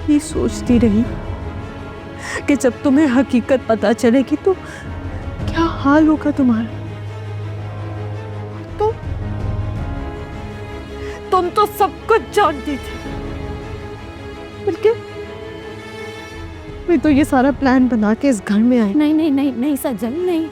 ये सोचती रही कि जब तुम्हें हकीकत पता चलेगी तो क्या हाल होगा तुम्हारा। तुम तो सब कुछ जानती थी, बल्कि मैं तो ये सारा प्लान बना के इस घर में आई। नहीं नहीं नहीं नहीं सज्जन, नहीं,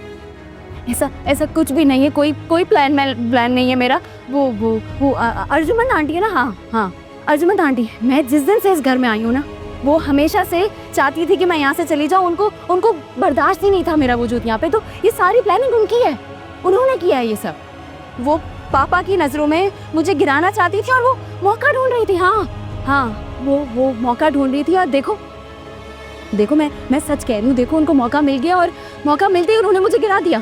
ऐसा कुछ भी नहीं है। कोई प्लान नहीं है मेरा। वो अर्जुमंद आंटी है ना, हाँ अर्जुमंद आंटी, मैं जिस दिन से इस घर में आई हूँ ना, वो हमेशा से चाहती थी कि मैं यहाँ से चली जाऊँ। उनको बर्दाश्त ही नहीं था मेरा वजूद यहाँ पे। तो ये सारी प्लानिंग उनकी है, उन्होंने किया है ये सब। वो पापा की नज़रों में मुझे गिराना चाहती थी और वो मौका ढूंढ रही थी। हाँ वो मौका ढूंढ रही थी। और देखो मैं सच कह रही हूँ, देखो उनको मौका मिल गया और मौका मिलते ही उन्होंने मुझे गिरा दिया।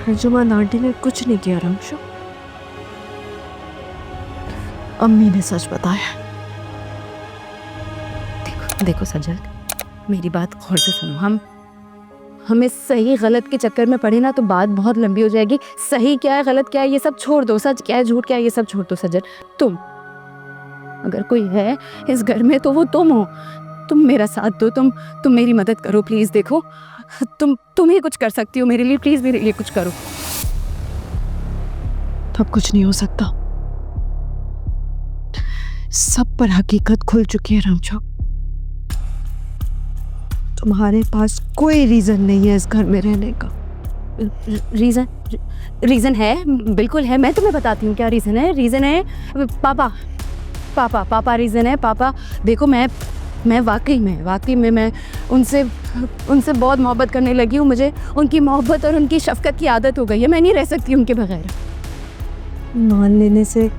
अर्जुमंद आंटी ने कुछ नहीं किया रामशो, अम्मी ने सच बताया। देखो सज्जल, मेरी बात गौर से सुनो। हमें सही गलत के चक्कर में पड़े ना तो बात बहुत लंबी हो जाएगी। सही क्या है गलत क्या है ये सब छोड़ दो, सच क्या है झूठ क्या है ये सब छोड़ दो। सज्जल, तुम अगर कोई है इस घर में तो वो तुम हो। तुम मेरा साथ दो, तुम मेरी मदद करो प्लीज। देखो तुम ही कुछ कर सकती हो मेरे लिए, प्लीज मेरे लिए कुछ करो। तब कुछ नहीं हो सकता, सब पर हकीकत खुल चुकी है रामचो। तुम्हारे पास कोई रीजन नहीं है इस घर में रहने का। रीजन है, बिल्कुल है। मैं तुम्हें बताती हूँ क्या रीजन है। रीजन है पापा रीजन है। पापा देखो, मैं वाकई में मैं उनसे बहुत मोहब्बत करने लगी हूँ। मुझे उनकी मोहब्बत और उनकी शफकत की आदत हो गई है। मैं नहीं रह सकती उनके बगैर। मान लेने से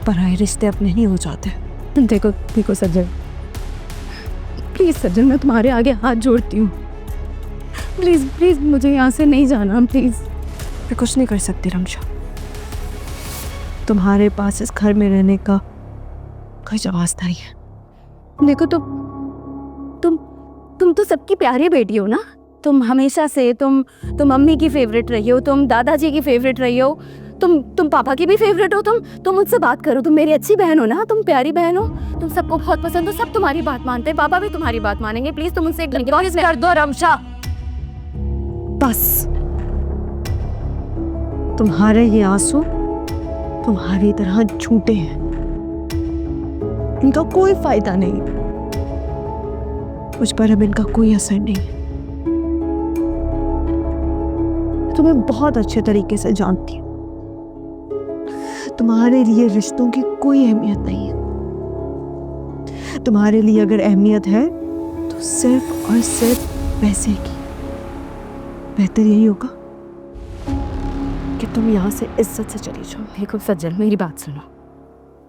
पराये रिश्ते अपने नहीं हो जाते। देखो सज्जन, प्लीज सज्जन, मैं तुम्हारे आगे हाथ जोड़ती हूँ। प्लीज मुझे यहाँ से नहीं जाना, प्लीज। मैं कुछ नहीं कर सकती रमशा, तुम्हारे पास इस घर में रहने का कोई जवाब नहीं है। देखो तुम तो सबकी प्यारी बेटी हो ना। तुम हमेशा से तुम मम्मी की फेवरेट रही हो, तुम दादाजी की फेवरेट रही हो, तुम पापा की भी फेवरेट हो। तुम मुझसे बात करो, तुम मेरी अच्छी बहन हो ना, तुम प्यारी बहन हो, तुम सबको बहुत पसंद हो, सब तुम्हारी बात मानते हैं। पापा भी तुम्हारी बात मानेंगे। प्लीज तुम उनसे कर दो रमशा, बस। तुम्हारे ये आंसू तुम्हारी तरह झूठे हैं, इनका कोई फायदा नहीं, मुझ पर अब इनका कोई असर नहीं है। तुम्हें बहुत अच्छे तरीके से जानती हूँ, तुम्हारे लिए रिश्तों की कोई अहमियत नहीं है। तुम्हारे लिए अगर अहमियत है तो सिर्फ और सिर्फ पैसे की। बेहतर यही होगा कि तुम यहाँ से इज्जत से चली जाओ। देखो सज्जल, मेरी बात सुनो।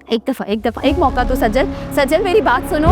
एक दफा एक मौका तो सज्जल मेरी बात सुनो।